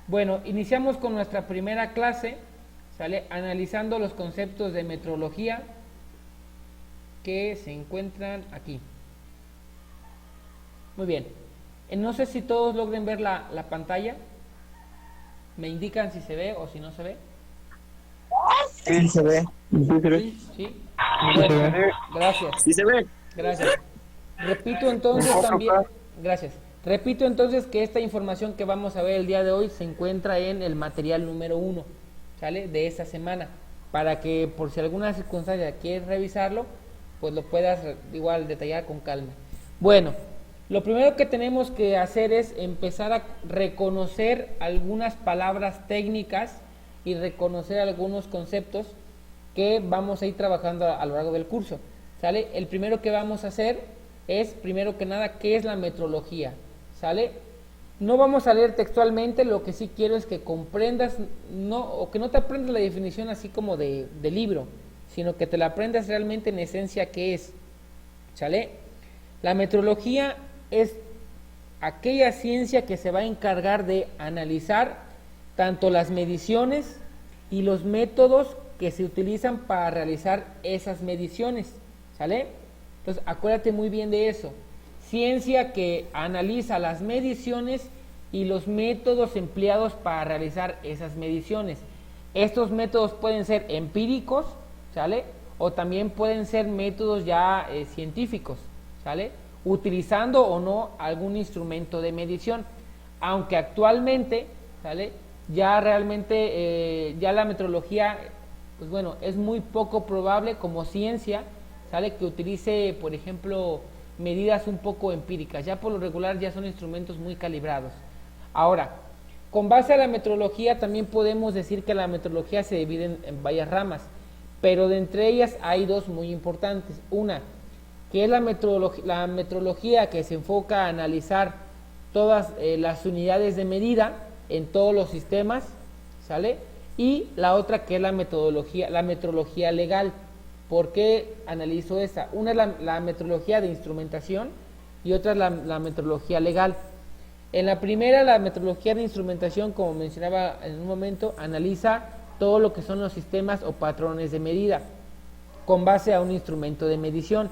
Bueno, iniciamos con nuestra primera clase, ¿sale? Analizando los conceptos de metrología que se encuentran aquí. Muy bien. No sé si todos logren ver la pantalla. ¿Me indican si se ve o si no se ve? Sí, se ve. Sí, se ve. ¿Sí? Sí, se Bueno, ve. gracias. Sí, se ve. Gracias. Repito entonces también, gracias. Repito entonces que esta información que vamos a ver el día de hoy se encuentra en el material número 1, ¿sale? De esta semana, para que por si alguna circunstancia quieres revisarlo, pues lo puedas igual detallar con calma. Bueno, lo primero que tenemos que hacer es empezar a reconocer algunas palabras técnicas y reconocer algunos conceptos que vamos a ir trabajando a lo largo del curso, ¿sale? El primero que vamos a hacer es, primero que nada, ¿qué es la metrología? ¿Sale? No vamos a leer textualmente, lo que sí quiero es que comprendas, o que no te aprendas la definición así como de libro, sino que te la aprendas realmente en esencia qué es, ¿sale? La metrología es aquella ciencia que se va a encargar de analizar tanto las mediciones y los métodos que se utilizan para realizar esas mediciones, ¿sale? Entonces, acuérdate muy bien de eso. Ciencia que analiza las mediciones y los métodos empleados para realizar esas mediciones. Estos métodos pueden ser empíricos, ¿sale? O también pueden ser métodos ya científicos, ¿sale? Utilizando o no algún instrumento de medición. Aunque actualmente, ¿sale? Ya realmente, ya la metrología, pues bueno, es muy poco probable como ciencia, ¿sale? Que utilice, por ejemplo, medidas un poco empíricas. Ya por lo regular ya son instrumentos muy calibrados. Ahora, con base a la metrología también podemos decir que la metrología se divide en varias ramas, pero de entre ellas hay dos muy importantes. Una, que es la metrología que se enfoca a analizar todas las unidades de medida en todos los sistemas, ¿sale? Y la otra que es la metrología legal. ¿Por qué analizo esa? Una es la metrología de instrumentación y otra es la metrología legal. En la primera, la metrología de instrumentación, como mencionaba en un momento, analiza todo lo que son los sistemas o patrones de medida con base a un instrumento de medición.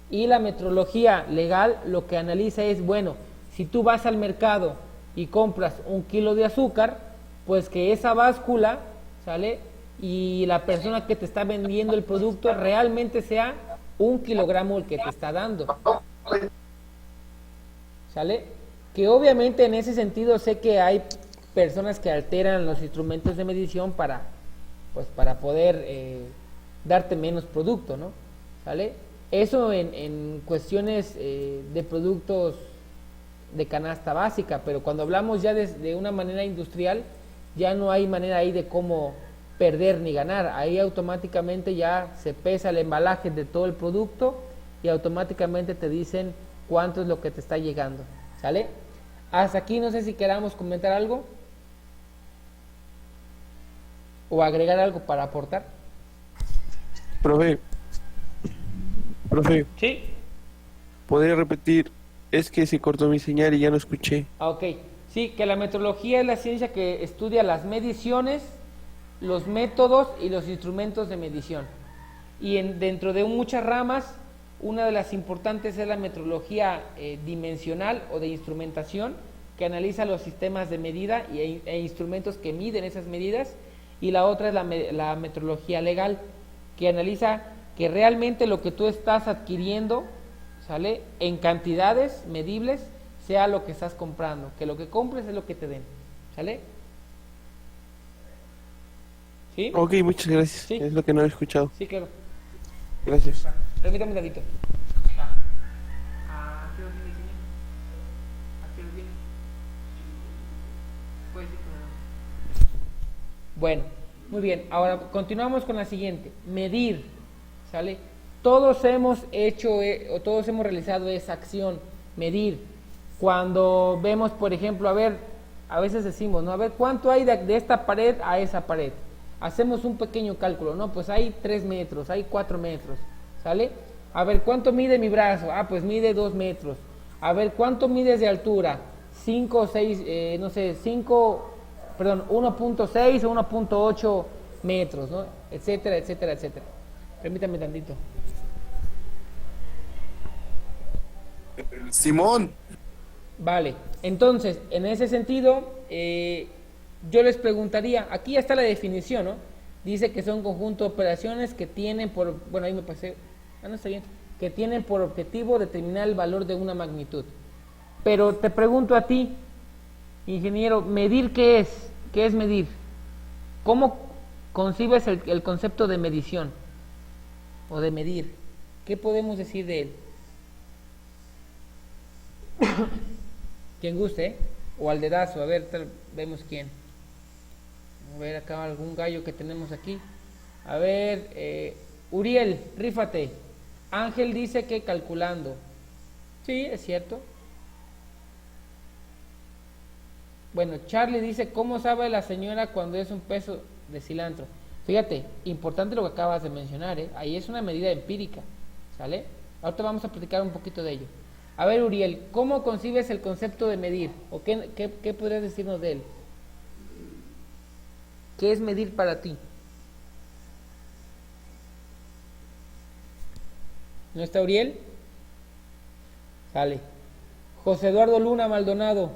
Y la metrología legal lo que analiza es, bueno, si tú vas al mercado y compras 1 kilo de azúcar, pues que esa báscula, ¿sale? Y la persona que te está vendiendo el producto realmente sea 1 kilogramo el que te está dando, ¿sale? Que obviamente en ese sentido sé que hay personas que alteran los instrumentos de medición para poder darte menos producto, ¿no? ¿Sale? Eso en cuestiones de productos de canasta básica, pero cuando hablamos ya de una manera industrial, ya no hay manera ahí de cómo perder ni ganar. Ahí automáticamente ya se pesa el embalaje de todo el producto y automáticamente te dicen cuánto es lo que te está llegando, ¿sale? Hasta aquí no sé si queramos comentar algo o agregar algo para aportar. Profe, Sí. ¿podría repetir? Es que se cortó mi señal y ya no escuché. Ok, sí, que la metrología es la ciencia que estudia las mediciones, los métodos y los instrumentos de medición. Y dentro de muchas ramas, una de las importantes es la metrología dimensional o de instrumentación, que analiza los sistemas de medida e instrumentos que miden esas medidas. Y la otra es la metrología legal, que analiza que realmente lo que tú estás adquiriendo, ¿sale?, en cantidades medibles, sea lo que estás comprando, que lo que compres es lo que te den, ¿sale? ¿Sí? Ok, muchas gracias. Sí. Es lo que no he escuchado. Sí, claro. Gracias. Permítame un tantito. Bueno, muy bien. Ahora continuamos con la siguiente. Medir, ¿sale? Todos hemos hecho o todos hemos realizado esa acción, medir. Cuando vemos, por ejemplo, a veces decimos, ¿no? A ver, ¿cuánto hay de esta pared a esa pared? Hacemos un pequeño cálculo, ¿no? Pues hay 3 metros, hay 4 metros, ¿sale? A ver, ¿cuánto mide mi brazo? Ah, pues mide 2 metros. A ver, ¿cuánto mides de altura? 5 o 6, no sé, 5 perdón, 1.6 o 1.8 metros, ¿no? Etcétera, etcétera, etcétera. Permítame tantito. Simón. Vale, entonces, en ese sentido, yo les preguntaría, aquí ya está la definición, ¿no? Dice que son conjunto de operaciones que tienen por, bueno, ahí me pasé, no está bien, que tienen por objetivo determinar el valor de una magnitud. Pero te pregunto a ti, ingeniero, ¿medir qué es? ¿Qué es medir? ¿Cómo concibes el concepto de medición o de medir? ¿Qué podemos decir de él? Quien guste, ¿eh? O al dedazo, a ver, vemos quién. A ver, acá algún gallo que tenemos aquí. A ver, Uriel, rífate. Ángel dice que calculando. Sí, es cierto. Bueno, Charlie dice, ¿cómo sabe la señora cuando es un peso de cilantro? Fíjate, importante lo que acabas de mencionar, ¿eh? Ahí es una medida empírica, ¿sale? Ahorita vamos a platicar un poquito de ello. A ver, Uriel, ¿cómo concibes el concepto de medir? ¿O qué podrías decirnos de él? ¿Qué es medir para ti? ¿No está Uriel? Sale. José Eduardo Luna Maldonado.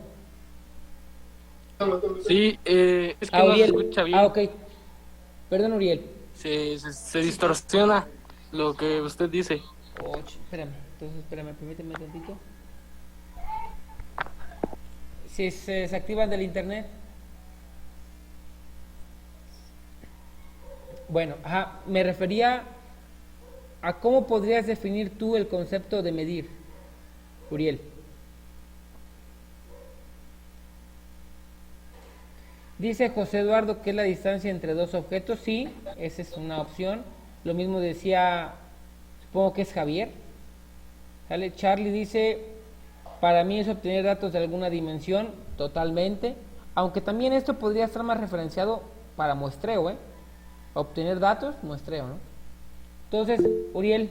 Sí, es que no se Uriel. escucha bien. Ok. Perdón, Uriel. Se distorsiona lo que usted dice. Espérame, entonces espérame, permíteme un tantito. Si se desactivan del internet. Bueno, me refería a cómo podrías definir tú el concepto de medir, Uriel. Dice José Eduardo que es la distancia entre dos objetos. Sí, esa es una opción. Lo mismo decía, supongo que es Javier. ¿Sale? Charlie dice, para mí es obtener datos de alguna dimensión, totalmente. Aunque también esto podría estar más referenciado para muestreo, ¿eh? Obtener datos, muestreo, ¿no? Entonces, Uriel.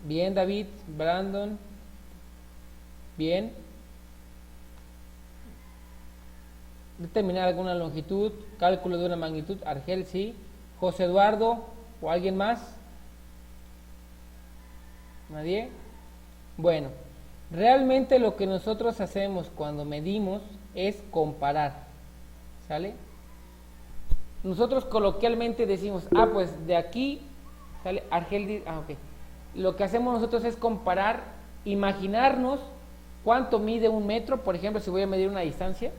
Bien, David, Brandon. Bien. Determinar alguna longitud, cálculo de una magnitud, Argel, sí. José Eduardo, o alguien más. ¿Nadie? Bueno, realmente lo que nosotros hacemos cuando medimos es comparar, ¿sale? Nosotros coloquialmente decimos, pues de aquí, ¿sale? Argel, ok. Lo que hacemos nosotros es comparar, imaginarnos cuánto mide un metro, por ejemplo, si voy a medir una distancia,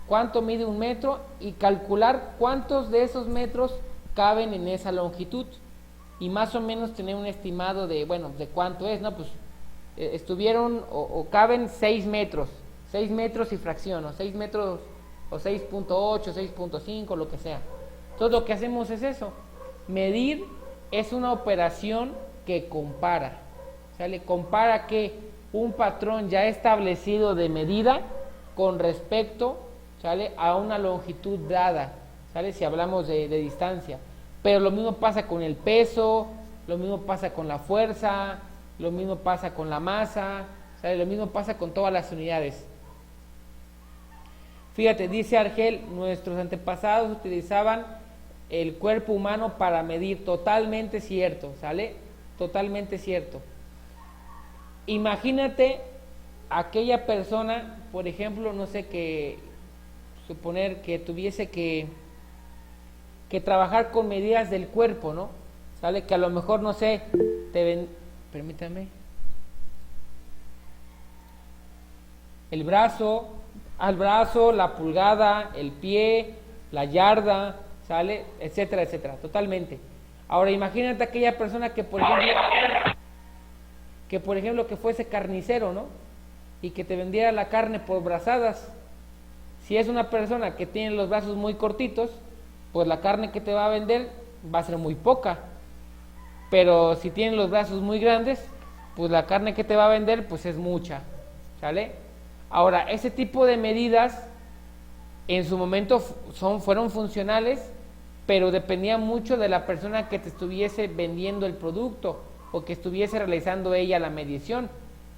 cuánto mide un metro y calcular cuántos de esos metros caben en esa longitud y más o menos tener un estimado de, bueno, de cuánto es, ¿no? Pues estuvieron o caben 6 metros y fracción, o 6 metros, o 6.8, 6.5, lo que sea. Entonces lo que hacemos es eso, medir es una operación que compara, ¿sale? Compara que un patrón ya establecido de medida con respecto, ¿sale?, a una longitud dada, ¿sale?, si hablamos de distancia. Pero lo mismo pasa con el peso, lo mismo pasa con la fuerza, lo mismo pasa con la masa, ¿sale?, lo mismo pasa con todas las unidades. Fíjate, dice Argel, nuestros antepasados utilizaban el cuerpo humano para medir, totalmente cierto, ¿sale? Totalmente cierto. Imagínate aquella persona, por ejemplo, no sé, que suponer que tuviese que trabajar con medidas del cuerpo, ¿no? ¿Sale? Que a lo mejor, no sé, permítame, el brazo, al brazo, la pulgada, el pie, la yarda, ¿sale? Etcétera, etcétera, totalmente. Ahora imagínate aquella persona que por ejemplo que fuese carnicero, ¿no? Y que te vendiera la carne por brazadas. Si es una persona que tiene los brazos muy cortitos, pues la carne que te va a vender va a ser muy poca. Pero si tiene los brazos muy grandes, pues la carne que te va a vender pues es mucha, ¿sale? Ahora, ese tipo de medidas en su momento fueron funcionales, pero dependía mucho de la persona que te estuviese vendiendo el producto o que estuviese realizando ella la medición.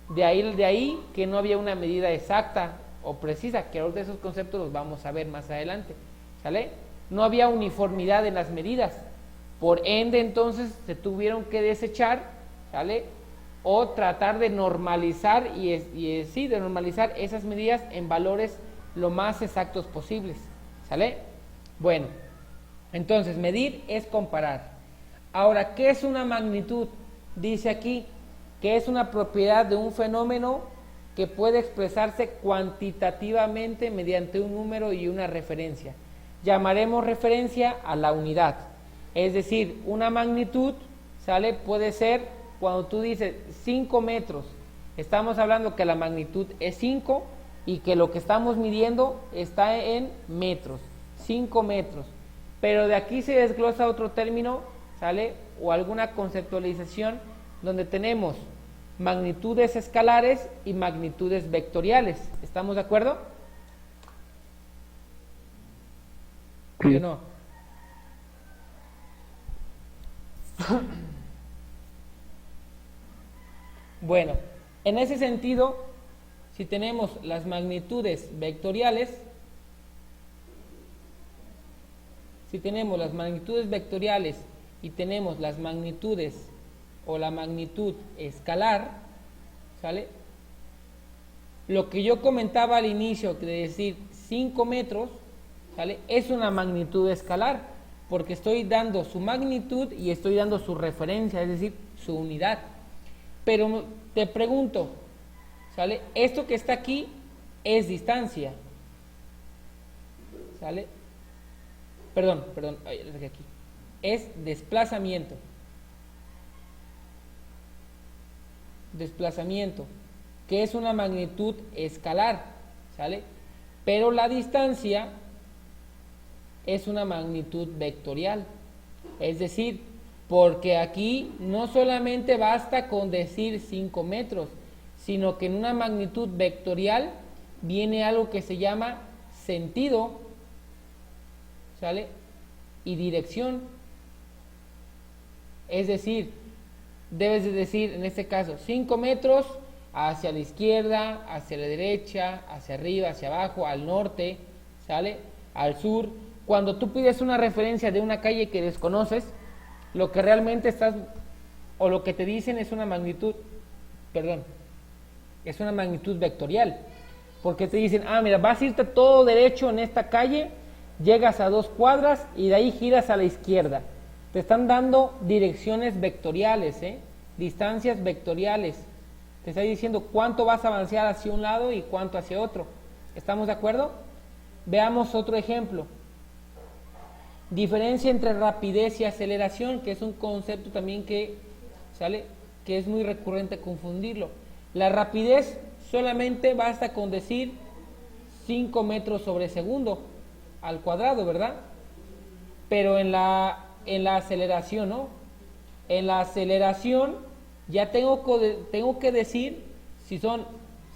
De ahí que no había una medida exacta o precisa, que ahora de esos conceptos los vamos a ver más adelante, ¿sale? No había uniformidad en las medidas, por ende entonces se tuvieron que desechar, ¿sale? O tratar de normalizar de normalizar esas medidas en valores lo más exactos posibles, ¿sale? Bueno, entonces medir es comparar. Ahora, ¿qué es una magnitud? Dice aquí que es una propiedad de un fenómeno que puede expresarse cuantitativamente mediante un número y una referencia. Llamaremos referencia a la unidad. Es decir, una magnitud, ¿sale? Puede ser cuando tú dices 5 metros. Estamos hablando que la magnitud es 5 y que lo que estamos midiendo está en metros. 5 metros. Pero de aquí se desglosa otro término, ¿sale? O alguna conceptualización donde tenemos magnitudes escalares y magnitudes vectoriales. ¿Estamos de acuerdo? ¿Sí o no? Bueno, en ese sentido, si tenemos las magnitudes vectoriales, y tenemos las magnitudes o la magnitud escalar, ¿sale? Lo que yo comentaba al inicio, de decir 5 metros, ¿sale? Es una magnitud escalar, porque estoy dando su magnitud y estoy dando su referencia, es decir, su unidad. Pero te pregunto, ¿sale? Esto que está aquí es distancia, ¿sale? Perdón, aquí. Es desplazamiento. Desplazamiento, que es una magnitud escalar, ¿sale? Pero la distancia es una magnitud vectorial. Es decir, porque aquí no solamente basta con decir 5 metros, sino que en una magnitud vectorial viene algo que se llama sentido, ¿sale? Y dirección. Es decir, debes de decir en este caso 5 metros hacia la izquierda, hacia la derecha, hacia arriba, hacia abajo, al norte, ¿sale? Al sur. Cuando tú pides una referencia de una calle que desconoces, lo que realmente estás, o lo que te dicen es una magnitud, es una magnitud vectorial, porque te dicen, mira, vas a irte todo derecho en esta calle, llegas a 2 cuadras y de ahí giras a la izquierda. Te están dando direcciones vectoriales, distancias vectoriales. Te está diciendo cuánto vas a avanzar hacia un lado y cuánto hacia otro. ¿Estamos de acuerdo? Veamos otro ejemplo. Diferencia entre rapidez y aceleración, que es un concepto también que es muy recurrente confundirlo. La rapidez solamente basta con decir 5 metros sobre segundo al cuadrado, ¿verdad? Pero en la aceleración, ¿no? En la aceleración ya tengo que decir si son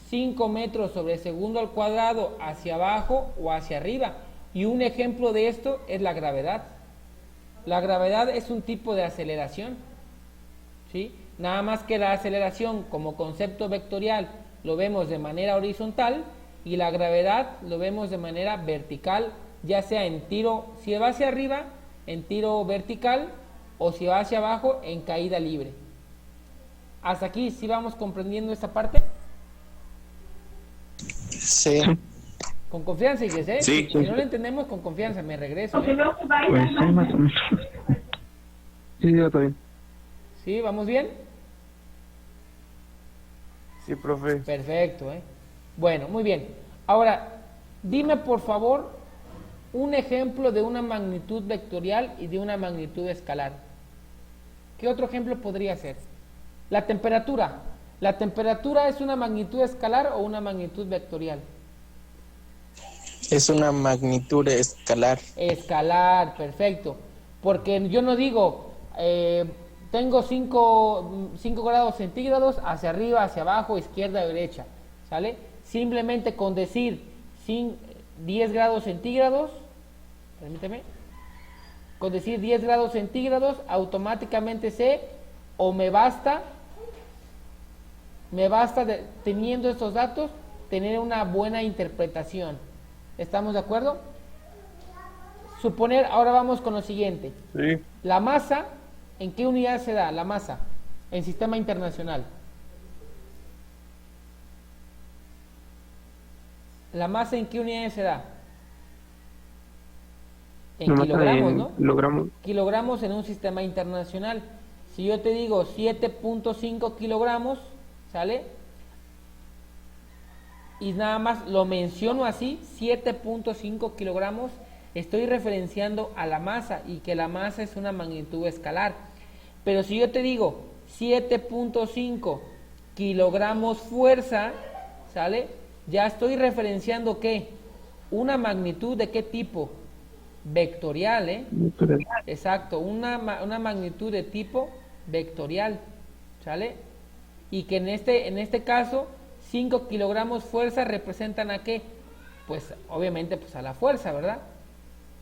5 metros sobre segundo al cuadrado hacia abajo o hacia arriba. Y un ejemplo de esto es la gravedad. La gravedad es un tipo de aceleración, ¿sí? Nada más que la aceleración como concepto vectorial lo vemos de manera horizontal y la gravedad lo vemos de manera vertical, ya sea en tiro, si va hacia arriba, en tiro vertical, o si va hacia abajo, en caída libre. ¿Hasta aquí sí vamos comprendiendo esta parte? Sí. Con confianza, Igles, Sí. Si no lo entendemos, con confianza, me regreso. Pues sí, más o menos. Sí, está bien. ¿Sí? ¿Vamos bien? Sí, profe. Perfecto, Bueno, muy bien. Ahora, dime por favor un ejemplo de una magnitud vectorial y de una magnitud escalar. ¿Qué otro ejemplo podría ser? La temperatura. ¿La temperatura es una magnitud escalar o una magnitud vectorial? Es una magnitud escalar. Escalar, perfecto. Porque yo no digo, tengo 5 grados centígrados hacia arriba, hacia abajo, izquierda, derecha, ¿sale? Simplemente con decir 10 grados centígrados, permíteme, con decir 10 grados centígrados, automáticamente sé, o me basta teniendo estos datos, tener una buena interpretación. ¿Estamos de acuerdo? Suponer, ahora vamos con lo siguiente. Sí. La masa, ¿en qué unidad se da la masa en sistema internacional? ¿La masa en qué unidades se da? En Lo matan kilogramos, en ¿no? kilogramos. Kilogramos en un sistema internacional. Si yo te digo 7.5 kilogramos, ¿sale? Y nada más lo menciono así, 7.5 kilogramos, estoy referenciando a la masa y que la masa es una magnitud escalar. Pero si yo te digo 7.5 kilogramos fuerza, ¿sale? Ya estoy referenciando ¿qué? Una magnitud de qué tipo? Vectorial, ¿eh? Exacto, una magnitud de tipo vectorial, ¿sale? Y que en este caso 5 kilogramos fuerza representan ¿a qué? Pues obviamente pues a la fuerza, ¿verdad?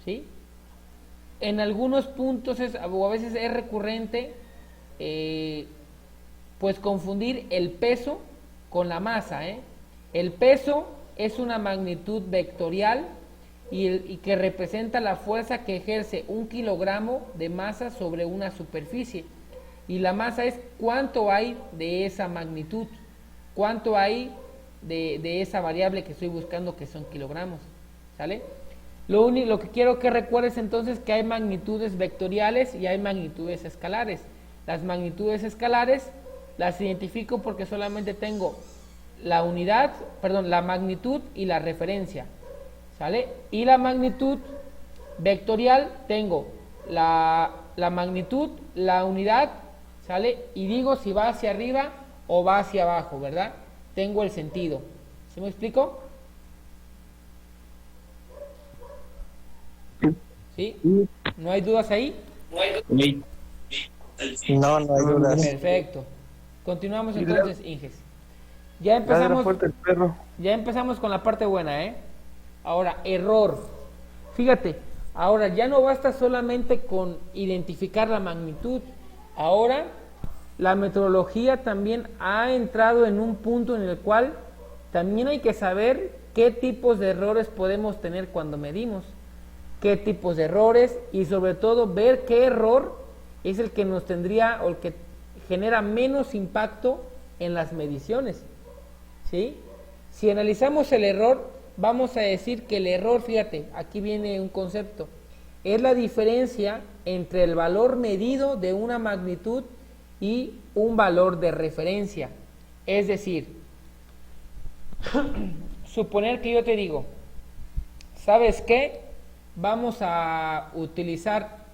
¿Sí? En algunos puntos o a veces es recurrente pues confundir el peso con la masa, ¿eh? El peso es una magnitud vectorial y que representa la fuerza que ejerce un kilogramo de masa sobre una superficie. Y la masa es cuánto hay de esa magnitud, cuánto hay de esa variable que estoy buscando, que son kilogramos, ¿sale? Lo que quiero que recuerdes entonces que hay magnitudes vectoriales y hay magnitudes escalares. Las magnitudes escalares las identifico porque solamente tengo la magnitud y la referencia, ¿sale? Y la magnitud vectorial tengo la magnitud, la unidad, ¿sale? Y digo si va hacia arriba o va hacia abajo, ¿verdad? Tengo el sentido. ¿Sí me explico? ¿Sí? ¿No hay dudas ahí? No, no hay dudas. Perfecto. Continuamos entonces, Inges. Ladra fuerte el perro. Ya empezamos con la parte buena, ¿eh? Ahora, error. Fíjate, ahora ya no basta solamente con identificar la magnitud. Ahora, la metrología también ha entrado en un punto en el cual también hay que saber qué tipos de errores podemos tener cuando medimos. Qué tipos de errores y sobre todo ver qué error es el que nos tendría o el que genera menos impacto en las mediciones. ¿Sí? Si analizamos el error, vamos a decir que el error, fíjate, aquí viene un concepto, es la diferencia entre el valor medido de una magnitud y un valor de referencia. Es decir, suponer que yo te digo, ¿sabes qué? Vamos a utilizar,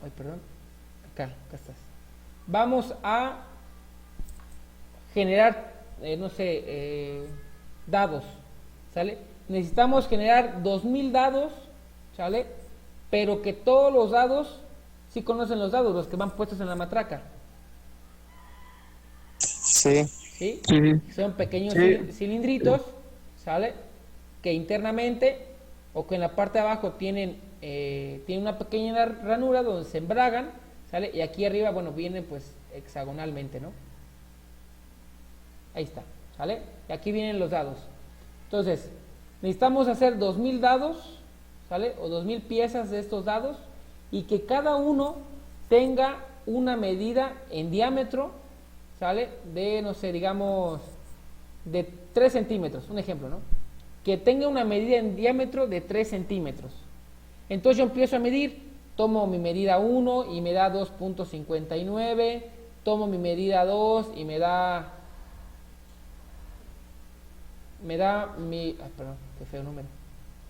acá estás. Vamos a generar, dados, ¿sale? Necesitamos generar 2000 dados, ¿sale? Pero que todos los dados, ¿sí conocen los dados, los que van puestos en la matraca? Sí. ¿Sí? Sí. Son pequeños cilindritos, ¿sale? Que internamente o que en la parte de abajo tienen una pequeña ranura donde se embragan, ¿sale? Y aquí arriba, bueno, viene pues hexagonalmente, ¿no? Ahí está, ¿sale? Y aquí vienen los dados. Entonces, necesitamos hacer 2000 dados, ¿sale? O 2000 piezas de estos dados y que cada uno tenga una medida en diámetro, ¿sale? De, no sé, digamos, de 3 centímetros, un ejemplo, ¿no? Que tenga una medida en diámetro de 3 centímetros. Entonces yo empiezo a medir, tomo mi medida 1 y me da 2.59, tomo mi medida 2 y me da mi, perdón, qué feo número,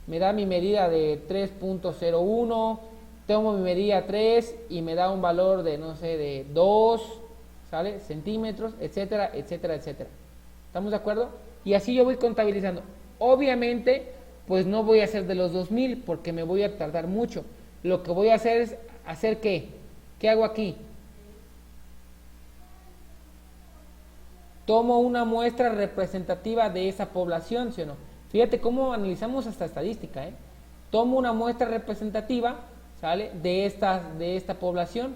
me da mi medida de 3.01, tomo mi medida 3 y me da un valor de, no sé, de 2, ¿sale? Centímetros, etcétera, etcétera, etcétera. ¿Estamos de acuerdo? Y así yo voy contabilizando. Obviamente, pues no voy a hacer de los 2000 porque me voy a tardar mucho. Lo que voy a hacer es hacer ¿qué? ¿Qué hago aquí? Tomo una muestra representativa de esa población, ¿sí o no? Fíjate cómo analizamos hasta estadística, ¿eh? Tomo una muestra representativa, ¿sale? De esta población,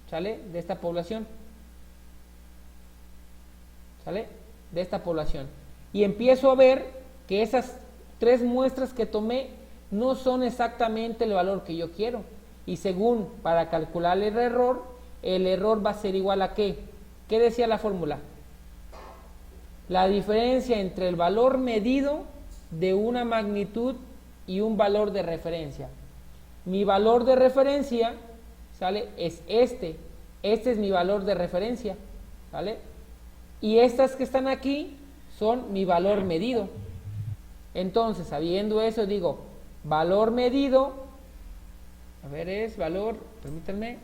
¿sale? De esta población, ¿sale? De esta población. Y empiezo a ver que esas 3 muestras que tomé no son exactamente el valor que yo quiero. Y según, para calcular el error va a ser igual a ¿qué? ¿Qué decía la fórmula? La diferencia entre el valor medido de una magnitud y un valor de referencia. Mi valor de referencia, ¿sale? Es este. Este es mi valor de referencia, ¿vale? Y estas que están aquí son mi valor medido. Entonces, sabiendo eso, digo, valor medido, a ver, es valor, permítanme,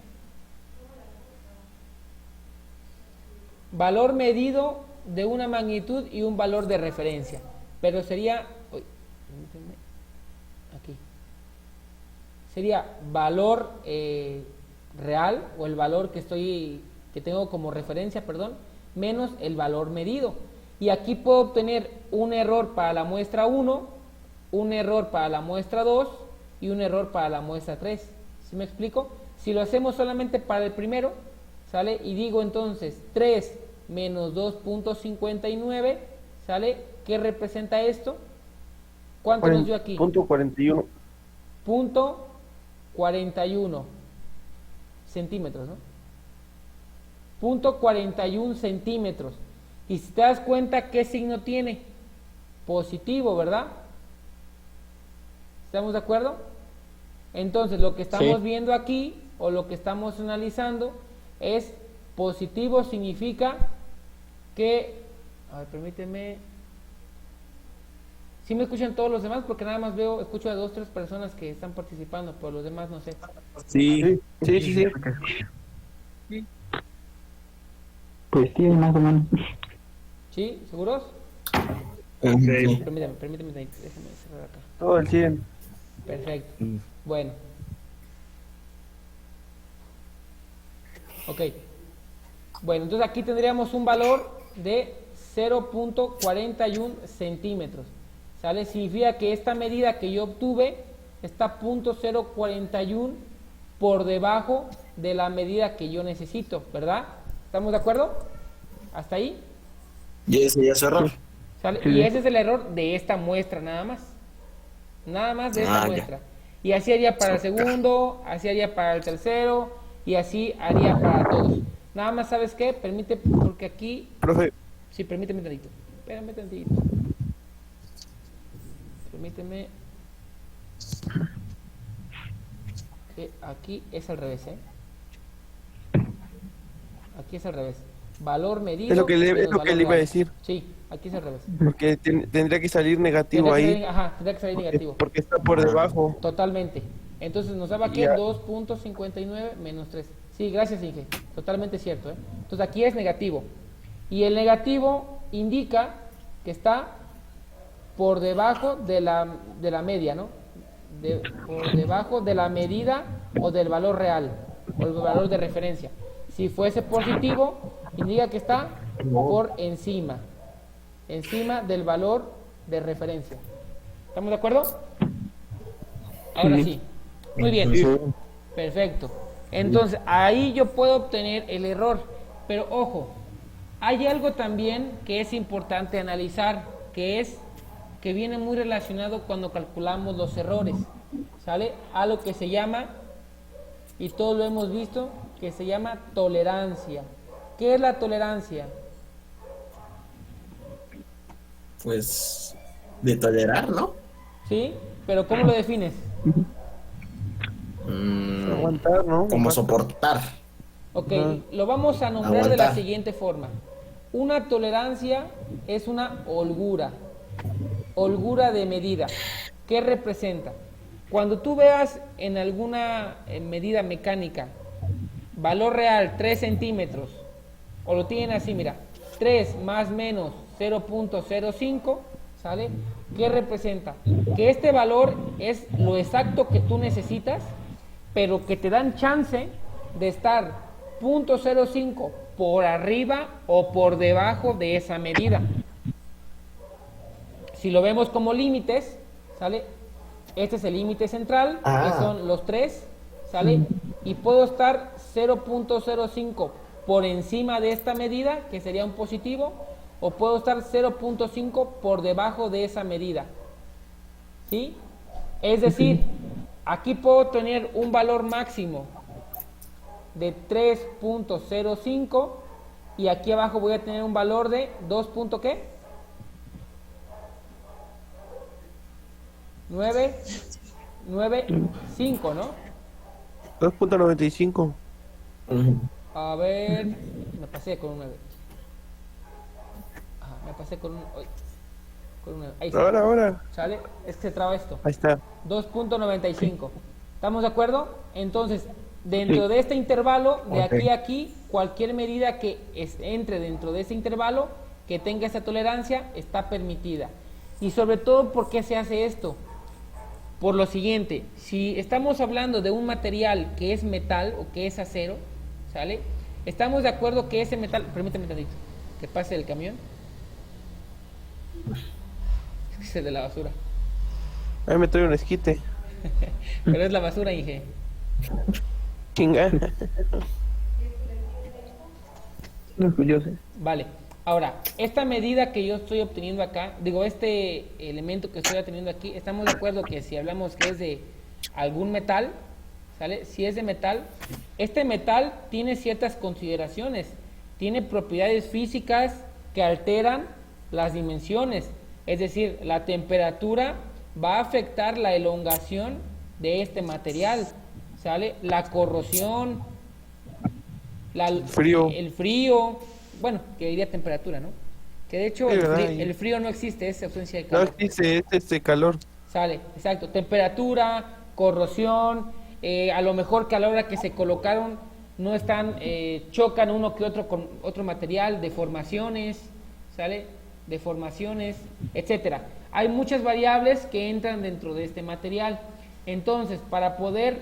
valor medido de una magnitud y un valor de referencia. Pero sería, permítanme, aquí, sería valor real, o el valor que tengo como referencia, perdón, menos el valor medido. Y aquí puedo obtener un error para la muestra 1, un error para la muestra 2 y un error para la muestra 3. ¿Sí me explico? Si lo hacemos solamente para el primero, ¿sale? Y digo entonces 3 menos 2.59, ¿sale? ¿Qué representa esto? ¿Cuánto nos dio aquí? Punto 41. Punto 41 centímetros, ¿no? Punto 41 centímetros. Y si te das cuenta, ¿qué signo tiene? Positivo, ¿verdad? ¿Estamos de acuerdo? Entonces, lo que estamos viendo aquí, o lo que estamos analizando, es positivo, significa que... A ver, permíteme... ¿Sí me escuchan todos los demás? Porque nada más escucho a 2 o 3 personas que están participando, pero los demás no sé. Sí. Pues sí, más o menos. ¿Sí? ¿Seguros? Sí. Permíteme, déjame cerrar acá. Todo el 100. Perfecto. Bueno. Ok. Bueno, entonces aquí tendríamos un valor de 0.41 centímetros. ¿Sale? Significa que esta medida que yo obtuve está 0.041 por debajo de la medida que yo necesito, ¿verdad? ¿Estamos de acuerdo? ¿Hasta ahí? Y ese ya es error. ¿Sale? Y ese es el error de esta muestra nada más. Nada más de esta muestra. Y así haría para el segundo, así haría para el tercero, y así haría para todos. Nada más, ¿sabes qué? Porque aquí... Profe. Sí, permíteme tantito. Espérame tantito. Permíteme. Que aquí es al revés, ¿eh? Aquí es al revés. Valor medido. Es lo que le menos valor iba a real. decir. Sí, aquí es al revés. Porque tendría que salir negativo ahí. Tendría que salir negativo. Porque está por debajo. Totalmente. Entonces nos daba que Ya. 2.59 menos 3. Sí, gracias, Inge. Totalmente cierto, ¿eh? Entonces aquí es negativo. Y el negativo indica que está por debajo de la media, ¿no? Por debajo de la medida o del valor real, o el valor de referencia. Si fuese positivo, indica que está por encima del valor de referencia. ¿Estamos de acuerdo? Ahora sí. Muy bien. Perfecto. Entonces, ahí yo puedo obtener el error. Pero ojo, hay algo también que es importante analizar, que viene muy relacionado cuando calculamos los errores. ¿Sale? Algo que se llama, y todos lo hemos visto, que se llama tolerancia. ¿Qué es la tolerancia? Pues de tolerar, ¿no? ¿Sí? Pero ¿cómo lo defines? Aguantar, ¿no? Como soportar. Ok, lo vamos a nombrar de la Aguantar. siguiente forma. Una tolerancia es una holgura de medida. ¿Qué representa? Cuando tú veas en alguna medida mecánica valor real 3 centímetros, o lo tienen así, mira, 3 más menos 0.05, ¿sale? ¿Qué representa? Que este valor es lo exacto que tú necesitas, pero que te dan chance de estar 0.05 por arriba o por debajo de esa medida. Si lo vemos como límites, ¿sale? Este es el límite central, que son los 3, ¿sale? Y puedo estar 0.05 por encima de esta medida, que sería un positivo, o puedo estar 0.5 por debajo de esa medida. ¿Sí? Es decir, aquí puedo tener un valor máximo de 3.05 y aquí abajo voy a tener un valor de 2. ¿Qué? 9.95, ¿no? 2.95. A ver, me pasé con un 9. Ajá, me pasé con un 9. Ahí está. Ahora. ¿Sale? Es que se traba esto. Ahí está. 2.95. ¿Estamos de acuerdo? Entonces, dentro de este intervalo, de aquí a aquí, cualquier medida que entre dentro de ese intervalo, que tenga esa tolerancia, está permitida. Y sobre todo, ¿por qué se hace esto? Por lo siguiente, si estamos hablando de un material que es metal o que es acero, ¿sale? Estamos de acuerdo que ese metal... Permítame tantito, que pase el camión. Es el de la basura. Ahí me trae un esquite. Pero es la basura, Inge. Chinga. No, pues yo sé. Vale. Ahora, esta medida que yo estoy obteniendo acá, digo, este elemento que estoy obteniendo aquí, estamos de acuerdo que si hablamos que es de algún metal, ¿sale? Si es de metal, este metal tiene ciertas consideraciones, tiene propiedades físicas que alteran las dimensiones, es decir, la temperatura va a afectar la elongación de este material, ¿sale? La corrosión, Frío. el frío, bueno, que diría temperatura, ¿no? Que de hecho Sí, el frío no existe, es ausencia de No calor. existe este calor. Sale, exacto, temperatura, corrosión, a lo mejor que a la hora que se colocaron no están, chocan uno que otro con otro material, deformaciones, ¿sale? Deformaciones, etcétera. Hay muchas variables que entran dentro de este material. Entonces, para poder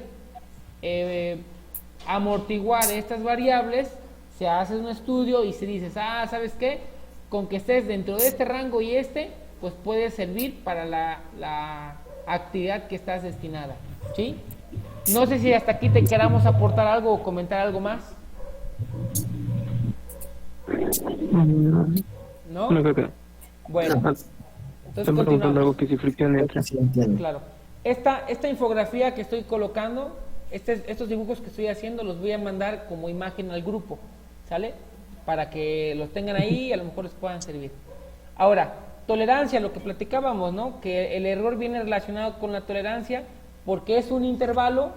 amortiguar estas variables, se hace un estudio y se dice, ¿sabes qué? Con que estés dentro de este rango y pues puede servir para la actividad que estás destinada, ¿sí? No sé si hasta aquí te queramos aportar algo o comentar algo más. No, ¿No? no creo que. Bueno, entonces Están preguntando continuamos. algo que si fricción entra. Sí, entiendo. Claro. Esta infografía que estoy colocando, estos dibujos que estoy haciendo, los voy a mandar como imagen al grupo, ¿sale? Para que los tengan ahí y a lo mejor les puedan servir. Ahora, tolerancia, lo que platicábamos, ¿no? Que el error viene relacionado con la tolerancia porque es un intervalo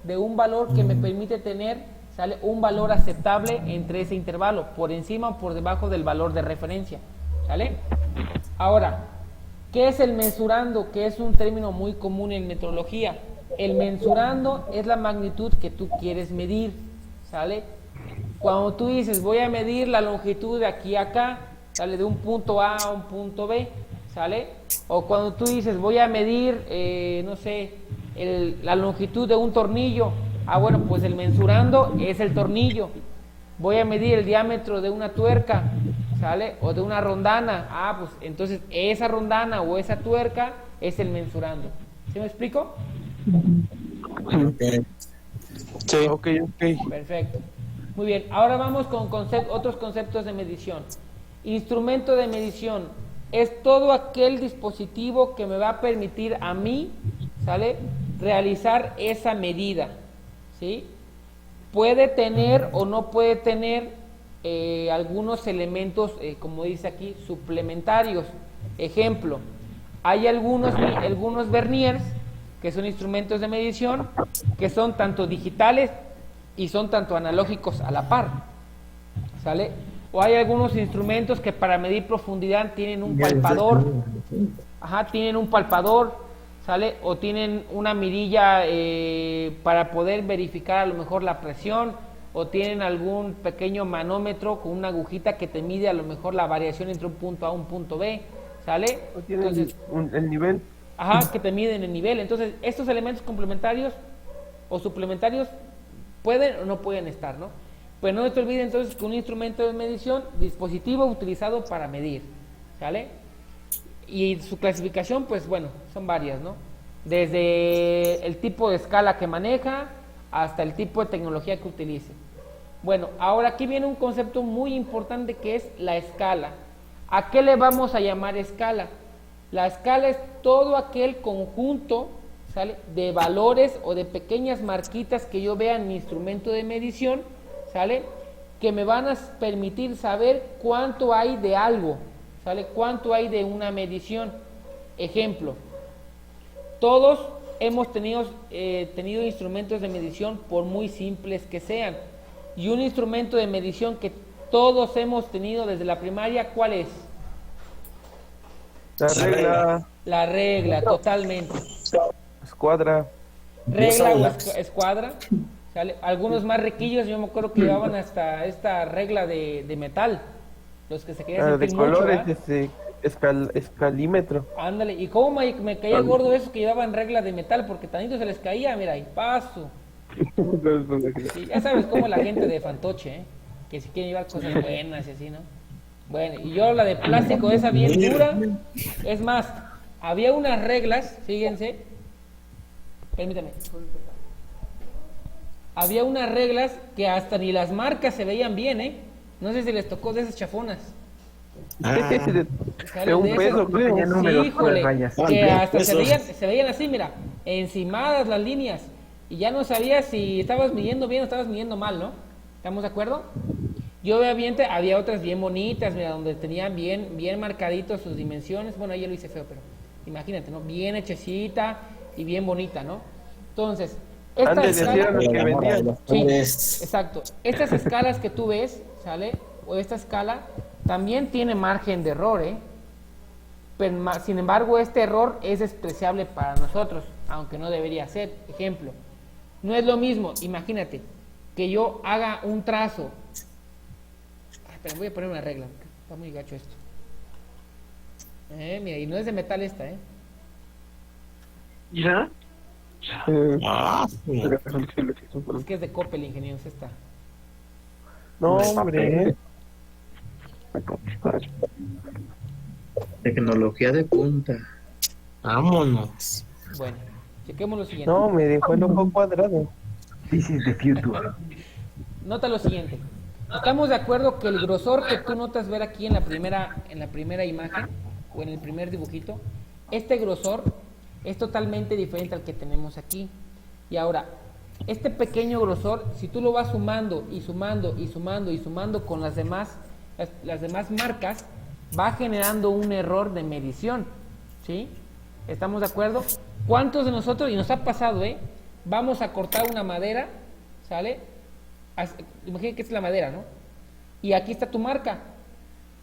de un valor que me permite tener, ¿sale? Un valor aceptable entre ese intervalo, por encima o por debajo del valor de referencia, ¿sale? Ahora, ¿qué es el mensurando? Que es un término muy común en metrología. El mensurando es la magnitud que tú quieres medir, ¿sale? Cuando tú dices, voy a medir la longitud de aquí a acá, ¿sale? De un punto A a un punto B, ¿sale? O cuando tú dices, voy a medir, no sé, la longitud de un tornillo. Bueno, pues el mensurando es el tornillo. Voy a medir el diámetro de una tuerca, ¿sale? O de una rondana. Pues entonces esa rondana o esa tuerca es el mensurando. ¿Sí me explico? Ok. Sí. Ok. Perfecto. Muy bien, ahora vamos con otros conceptos de medición. Instrumento de medición es todo aquel dispositivo que me va a permitir a mí, ¿sale? Realizar esa medida, ¿sí? Puede tener o no puede tener algunos elementos, como dice aquí, suplementarios. Ejemplo, hay algunos verniers que son instrumentos de medición que son tanto digitales y son tanto analógicos a la par, ¿sale? O hay algunos instrumentos que para medir profundidad tienen un palpador, tienen un palpador, ¿sale? O tienen una mirilla para poder verificar a lo mejor la presión, o tienen algún pequeño manómetro con una agujita que te mide a lo mejor la variación entre un punto A y un punto B, ¿sale? Entonces, el nivel. que te miden el nivel. Entonces, estos elementos complementarios o suplementarios pueden o no pueden estar, ¿no? Pues no te olvides entonces que un instrumento de medición, dispositivo utilizado para medir, ¿sale? Y su clasificación, pues bueno, son varias, ¿no? Desde el tipo de escala que maneja hasta el tipo de tecnología que utilice. Bueno, ahora aquí viene un concepto muy importante que es la escala. ¿A qué le vamos a llamar escala? La escala es todo aquel conjunto, ¿sale?, de valores o de pequeñas marquitas que yo vea en mi instrumento de medición, ¿sale?, que me van a permitir saber cuánto hay de algo, ¿sale?, cuánto hay de una medición. Ejemplo, todos hemos tenido instrumentos de medición, por muy simples que sean, y un instrumento de medición que todos hemos tenido desde la primaria, ¿cuál es? La regla, La regla, totalmente. escuadra. Regla o escuadra, ¿sale? Algunos más riquillos, yo me acuerdo que llevaban hasta esta regla de metal, los que se querían De sentir mucho, colores, ¿verdad? escalímetro. Ándale, y cómo me caía gordo esos que llevaban regla de metal, porque tantito se les caía, mira, y paso. Sí, ya sabes cómo la gente de fantoche, que si quieren llevar cosas buenas y así, ¿no? Bueno, y yo la de plástico, esa bien dura. Es más, había unas reglas, fíjense, permítame, había unas reglas que hasta ni las marcas se veían bien, no sé si les tocó de esas chafonas. De ¿Sale? un De peso, esas- creo. Tenía números Sí, con las híjole, rayas. que hasta Eso. se veían así, mira, encimadas las líneas, y ya no sabías si estabas midiendo bien o estabas midiendo mal, ¿no? ¿Estamos de acuerdo? Yo obviamente había otras bien bonitas, mira, donde tenían bien marcaditos sus dimensiones. Bueno, ahí ya lo hice feo, pero imagínate, ¿no? Bien hechecita y bien bonita, ¿no? Entonces, esta Antes escala... decían lo que vendían. Sí, exacto. Estas escalas que tú ves, ¿sale? O esta escala también tiene margen de error, ¿eh? Pero, sin embargo, este error es despreciable para nosotros, aunque no debería ser. Ejemplo, no es lo mismo, imagínate, que yo haga un trazo. Ay, pero voy a poner una regla, porque está muy gacho esto. Mira, y no es de metal esta, ¿eh? ¿Ya? Ah, Es que es de Coppel, ingenieros, esta. No, hombre. Tecnología de punta. vámonos. Bueno, chequemos lo siguiente. No, me dejó el ojo cuadrado. This is the future. Nota lo siguiente. Estamos de acuerdo que el grosor que tú notas ver aquí en la primera imagen o en el primer dibujito, este grosor es totalmente diferente al que tenemos aquí. Y ahora, este pequeño grosor, si tú lo vas sumando y sumando y sumando y sumando con las demás marcas, va generando un error de medición, ¿sí? ¿Estamos de acuerdo? ¿Cuántos de nosotros, y nos ha pasado, vamos a cortar una madera, ¿sale? Imagina que es la madera, ¿no? Y aquí está tu marca.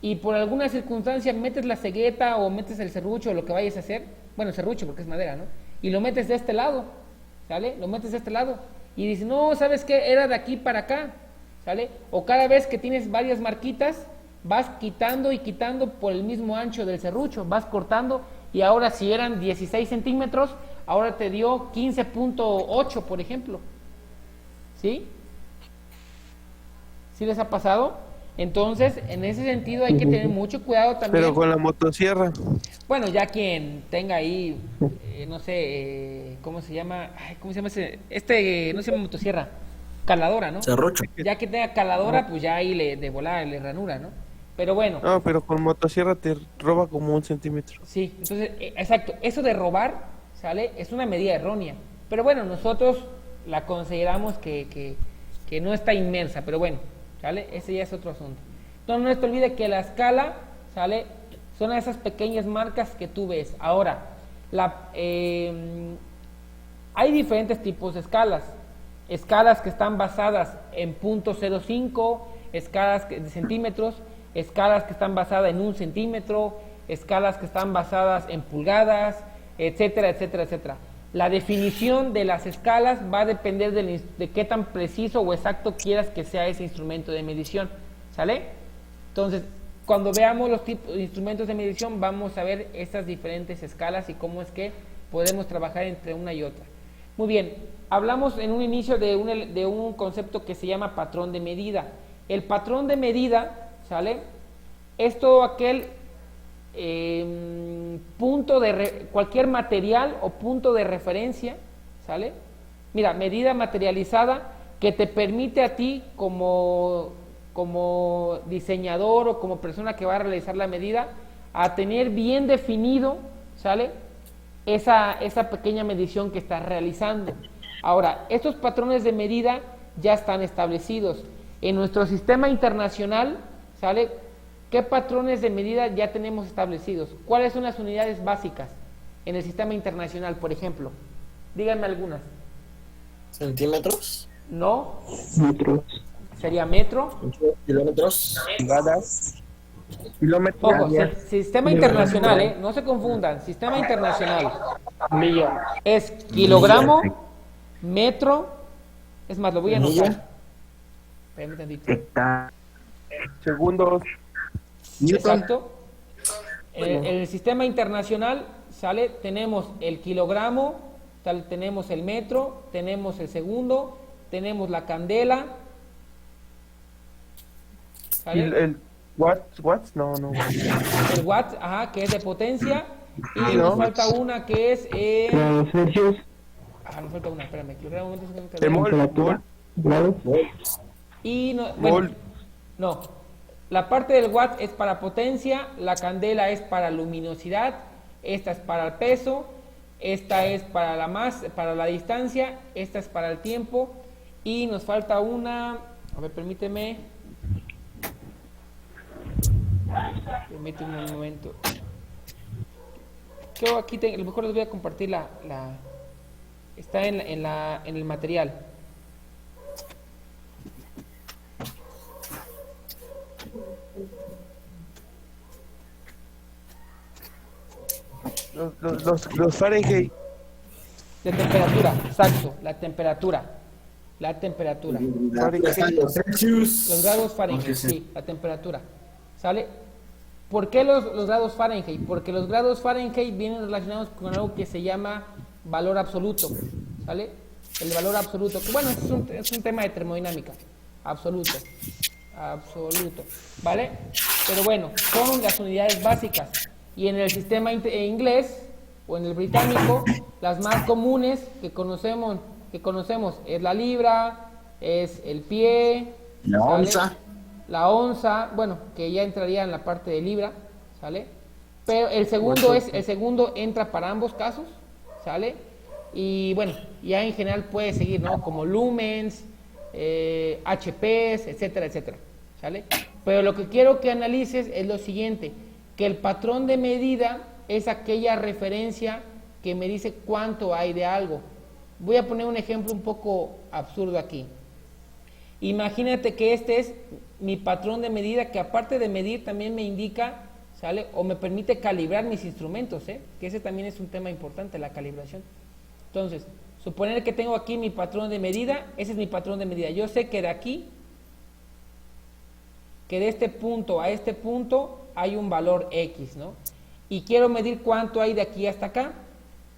Y por alguna circunstancia metes la cegueta o metes el serrucho o lo que vayas a hacer. Bueno, el serrucho porque es madera, ¿no? Y lo metes de este lado, ¿sale? Lo metes de este lado. Y dices, no, ¿sabes qué? Era de aquí para acá, ¿sale? O cada vez que tienes varias marquitas, vas quitando y quitando por el mismo ancho del serrucho. Vas cortando y ahora si eran 16 centímetros, ahora te dio 15.8, por ejemplo. ¿Sí? ¿Sí les ha pasado? Entonces, en ese sentido hay que tener mucho cuidado también. Pero con la motosierra. Bueno, ya quien tenga ahí, no sé, ¿cómo se llama? Ay, ¿cómo se llama ese? No se llama motosierra, caladora, ¿no? Serrucho. Ya que tenga caladora, pues ya ahí de volada le ranura, ¿no? Pero bueno, No, pero con motosierra te roba como 1 centímetro. sí, entonces, exacto, eso de robar, ¿sale? Es una medida errónea. Pero bueno, nosotros la consideramos que no está inmersa, pero bueno, ¿sale? Ese ya es otro asunto. Entonces no te olvides que la escala, ¿sale? Son esas pequeñas marcas que tú ves. Ahora, hay diferentes tipos de escalas. Escalas que están basadas en .05, escalas de centímetros, escalas que están basadas en 1 centímetro, escalas que están basadas en pulgadas, etcétera, etcétera, etcétera. La definición de las escalas va a depender de qué tan preciso o exacto quieras que sea ese instrumento de medición, ¿sale? Entonces, cuando veamos los tipos de instrumentos de medición, vamos a ver estas diferentes escalas y cómo es que podemos trabajar entre una y otra. Muy bien, hablamos en un inicio de un concepto que se llama patrón de medida. El patrón de medida, ¿sale? Es todo aquel cualquier material o punto de referencia, ¿sale? Mira, medida materializada que te permite a ti como como diseñador o como persona que va a realizar la medida, a tener bien definido, ¿sale? Esa pequeña medición que estás realizando. Ahora, estos patrones de medida ya están establecidos. En nuestro sistema internacional, ¿sale? ¿Qué patrones de medida ya tenemos establecidos? ¿Cuáles son las unidades básicas en el sistema internacional, por ejemplo? Díganme algunas. ¿Centímetros? No, Metros. sería metro. ¿Kilómetros? Pulgadas, kilómetros, Ojo, sistema internacional, no se confundan. Sistema internacional Milla. es kilogramo, metro. Es más, lo voy a Milla. anotar. Espérame tantito. Hectárea. segundos, Exacto. En el sistema internacional, ¿sale? Tenemos el kilogramo, tenemos el metro, tenemos el segundo, tenemos la candela. ¿Sale? el watts, no, El watt, ajá, que es de potencia. Y Sí, nos ¿no? falta una que es... Grados Celsius. nos falta una, espérame. kilogramo, metro, segundo, el candela. Temperatura. Grados. Y no, bueno, no, la parte del watt es para potencia, la candela es para luminosidad, esta es para el peso, esta es para la para la distancia, esta es para el tiempo y nos falta una, a ver, permíteme un momento. Yo aquí a lo mejor les voy a compartir está en el material. los Fahrenheit, De temperatura, exacto, la temperatura. Los Celsius. Los grados Fahrenheit, sí, la temperatura. ¿Sale? ¿Por qué los grados Fahrenheit? Porque los grados Fahrenheit vienen relacionados con algo que se llama valor absoluto. ¿Sale? El valor absoluto. Bueno, es un tema de termodinámica. Absoluto. ¿Vale? Pero bueno, son las unidades básicas. Y en el sistema inglés o en el británico, las más comunes que conocemos es la libra, es el pie, La ¿sale? onza. La onza, bueno, que ya entraría en la parte de libra, ¿sale? Pero el segundo entra para ambos casos, ¿sale? Y bueno, ya en general puede seguir, ¿no? Como lumens, HPs, etcétera, etcétera, ¿sale? Pero lo que quiero que analices es lo siguiente, que el patrón de medida es aquella referencia que me dice cuánto hay de algo. Voy a poner un ejemplo un poco absurdo aquí. Imagínate que este es mi patrón de medida, que aparte de medir también me indica, ¿sale? O me permite calibrar mis instrumentos, que ese también es un tema importante, la calibración. Entonces, suponer que tengo aquí mi patrón de medida, ese es mi patrón de medida. Yo sé que de aquí, que de este punto a este punto hay un valor X, ¿no? Y quiero medir cuánto hay de aquí hasta acá.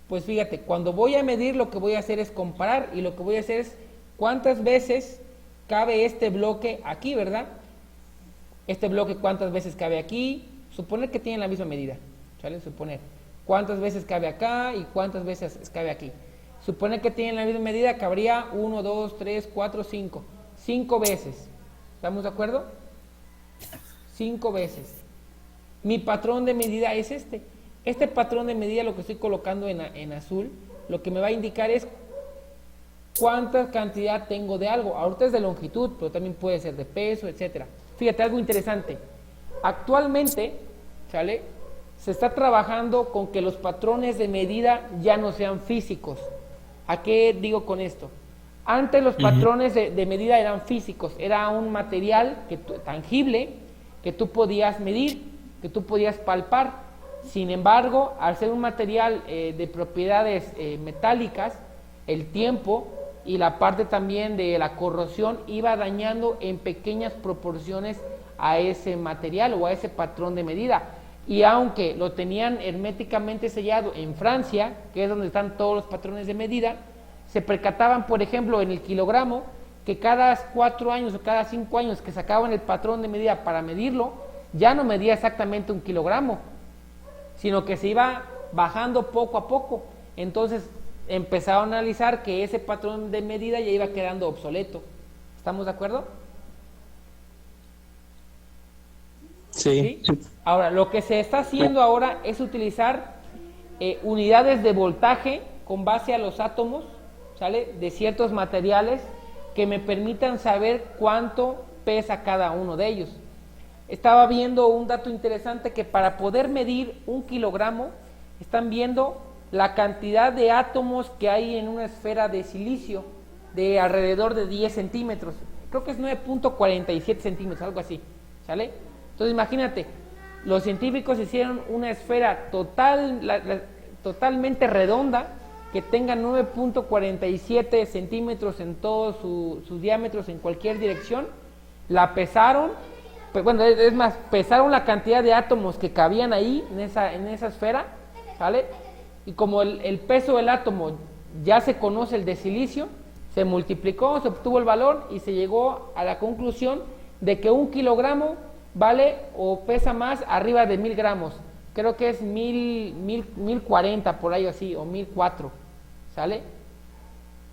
Pues fíjate, cuando voy a medir lo que voy a hacer es comparar, y lo que voy a hacer es cuántas veces cabe este bloque aquí, ¿verdad? Este bloque cuántas veces cabe aquí, suponer que tienen la misma medida, ¿sale? Suponer cuántas veces cabe acá y cuántas veces cabe aquí. Suponer que tienen la misma medida, cabría 1, 2, 3, 4, 5. 5 veces. ¿Estamos de acuerdo? 5 veces. Mi patrón de medida es este. Este patrón de medida, lo que estoy colocando en azul, lo que me va a indicar es cuánta cantidad tengo de algo. Ahorita es de longitud, pero también puede ser de peso, etcétera. Fíjate, algo interesante. Actualmente, ¿sale? Se está trabajando con que los patrones de medida ya no sean físicos. ¿A qué digo con esto? Antes los patrones de medida eran físicos, era un material tangible que tú podías medir, que tú podías palpar. Sin embargo, al ser un material de propiedades metálicas, el tiempo y la parte también de la corrosión iba dañando en pequeñas proporciones a ese material o a ese patrón de medida. Y aunque lo tenían herméticamente sellado en Francia, que es donde están todos los patrones de medida, se percataban, por ejemplo, en el kilogramo, que cada 4 años o cada 5 años que sacaban el patrón de medida para medirlo, ya no medía exactamente 1 kilogramo, sino que se iba bajando poco a poco. Entonces empezaron a analizar que ese patrón de medida ya iba quedando obsoleto. ¿Estamos de acuerdo? Sí. ¿Sí? Ahora, lo que se está haciendo ahora es utilizar unidades de voltaje con base a los átomos, ¿sale? De ciertos materiales que me permitan saber cuánto pesa cada uno de ellos. Estaba viendo un dato interesante que para poder medir 1 kilogramo, están viendo la cantidad de átomos que hay en una esfera de silicio de alrededor de 10 centímetros. Creo que es 9.47 centímetros, algo así, ¿sale? Entonces imagínate, los científicos hicieron una esfera totalmente redonda que tenga 9.47 centímetros en todos sus diámetros en cualquier dirección, la pesaron, pues bueno, es más, pesaron la cantidad de átomos que cabían ahí en esa esfera, ¿sale? Y como el peso del átomo ya se conoce, el de silicio, se multiplicó, se obtuvo el valor y se llegó a la conclusión de que 1 kilogramo vale o pesa más arriba de 1000 gramos. Creo que es 1040 por ahí así, o 1004, ¿sale?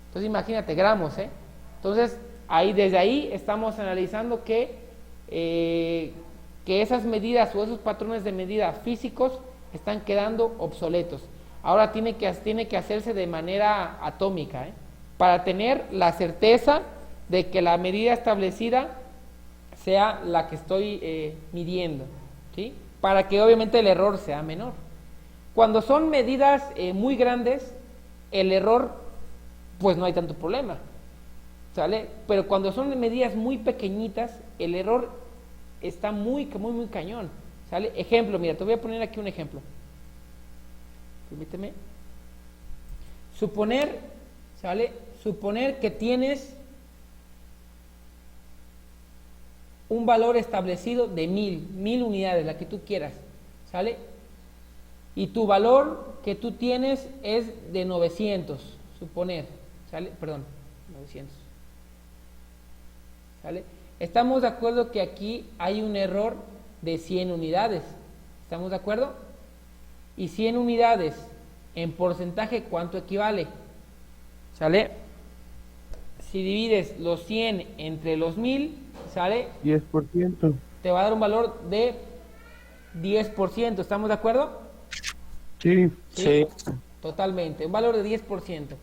Entonces imagínate, gramos, ¿eh? Entonces, desde ahí estamos analizando que esas medidas o esos patrones de medida físicos están quedando obsoletos. Ahora tiene que hacerse de manera atómica, para tener la certeza de que la medida establecida sea la que estoy midiendo, ¿sí? Para que obviamente el error sea menor. Cuando son medidas muy grandes, el error, pues no hay tanto problema, ¿sale? Pero cuando son medidas muy pequeñitas, el error está muy cañón, ¿sale? Ejemplo, mira, te voy a poner aquí un ejemplo. Permíteme. Suponer, ¿sale? Suponer que tienes un valor establecido de 1000 unidades, la que tú quieras, ¿sale? Y tu valor que tú tienes es de 900, suponer, ¿sale? Perdón, 900, ¿sale? Estamos de acuerdo que aquí hay un error de 100 unidades, ¿estamos de acuerdo? Y 100 unidades en porcentaje, ¿cuánto equivale? ¿Sale? Si divides los 100 entre los 1000, ¿sale? 10%. Te va a dar un valor de 10%, ¿estamos de acuerdo? Sí. Sí. Totalmente, un valor de 10%.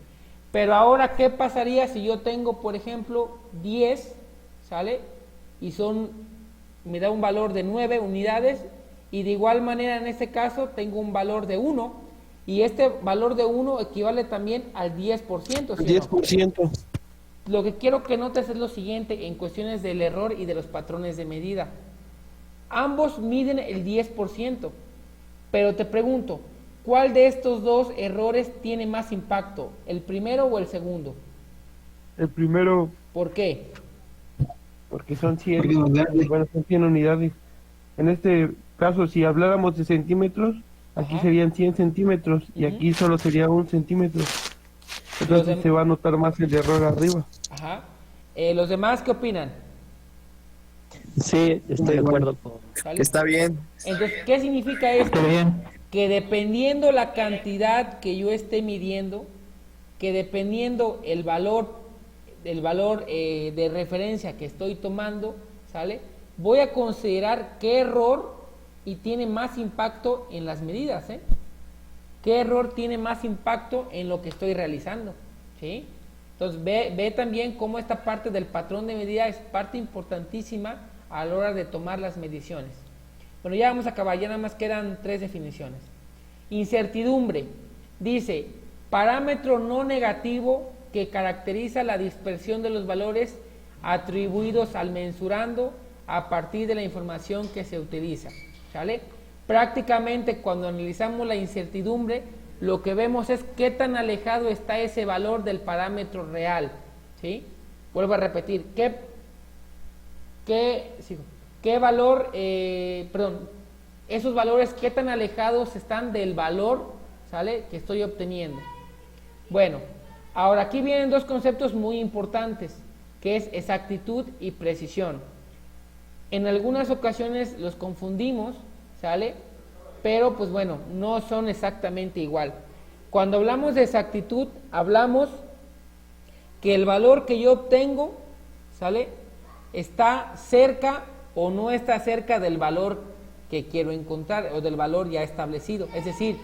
Pero ahora, ¿qué pasaría si yo tengo, por ejemplo, 10, ¿sale? Y me da un valor de 9 unidades, y de igual manera en este caso tengo un valor de 1, y este valor de 1 equivale también al 10%, ¿sí o no? 10%. Lo que quiero que notes es lo siguiente en cuestiones del error y de los patrones de medida. Ambos miden el 10%, pero te pregunto, ¿cuál de estos dos errores tiene más impacto? ¿El primero o el segundo? El primero, ¿Por qué? porque son 100, bueno, son 100 unidades. En este caso, si habláramos de centímetros, aquí Ajá. serían 100 centímetros y Ujú. aquí solo sería 1 centímetro. Entonces se va a notar más el error arriba. Ajá. ¿Los demás qué opinan? Sí, estoy de acuerdo con... ¿Sale? Está bien. Entonces, ¿qué significa esto? Está bien. Que dependiendo la cantidad que yo esté midiendo, que dependiendo el valor de referencia que estoy tomando, ¿sale? Voy a considerar qué error y tiene más impacto en las medidas, ¿eh? ¿Qué error tiene más impacto en lo que estoy realizando? ¿Sí? Entonces ve también cómo esta parte del patrón de medida es parte importantísima a la hora de tomar las mediciones. Bueno, ya vamos a acabar, ya nada más quedan 3 definiciones. Incertidumbre. Dice, parámetro no negativo que caracteriza la dispersión de los valores atribuidos al mensurando a partir de la información que se utiliza, ¿sale? Prácticamente cuando analizamos la incertidumbre, lo que vemos es qué tan alejado está ese valor del parámetro real, ¿sí? Vuelvo a repetir, qué valor, esos valores, qué tan alejados están del valor, ¿sale?, que estoy obteniendo. Bueno, ahora aquí vienen 2 conceptos muy importantes, que es exactitud y precisión. En algunas ocasiones los confundimos, ¿sale? Pero pues bueno, no son exactamente igual. Cuando hablamos de exactitud, hablamos que el valor que yo obtengo, ¿sale?, está cerca o no está cerca del valor que quiero encontrar o del valor ya establecido. Es decir,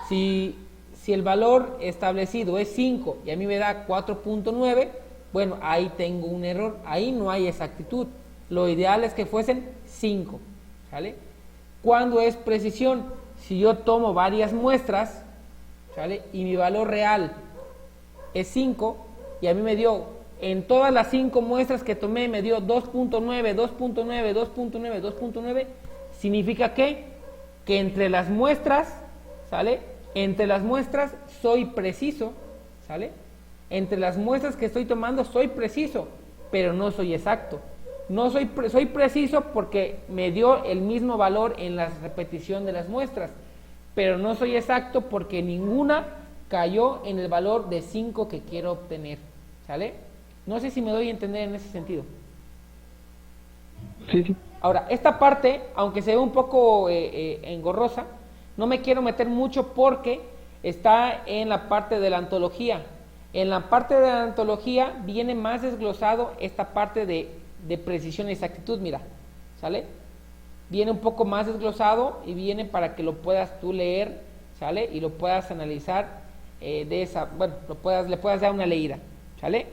si el valor establecido es 5 y a mí me da 4.9, bueno, ahí tengo un error, ahí no hay exactitud. Lo ideal es que fuesen 5, ¿sale? ¿Cuándo es precisión? Si yo tomo varias muestras, ¿sale? Y mi valor real es 5 y a mí me dio, en todas las 5 muestras que tomé, me dio 2.9, 2.9, 2.9, 2.9, significa que entre las muestras, ¿sale? Entre las muestras soy preciso, ¿sale? Entre las muestras que estoy tomando soy preciso, pero no soy exacto. No soy preciso porque me dio el mismo valor en la repetición de las muestras, pero no soy exacto porque ninguna cayó en el valor de 5 que quiero obtener, ¿sale? No sé si me doy a entender en ese sentido. Sí, sí. Ahora, esta parte, aunque se ve un poco engorrosa, no me quiero meter mucho porque está en la parte de la antología. En la parte de la antología viene más desglosado esta parte de precisión y exactitud, mira, ¿sale? Viene un poco más desglosado y viene para que lo puedas tú leer, ¿sale? Y lo puedas analizar de esa, bueno, le puedas dar una leída, ¿sale?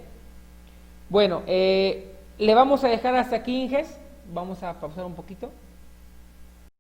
Bueno, le vamos a dejar hasta aquí, Inges. Vamos a pausar un poquito.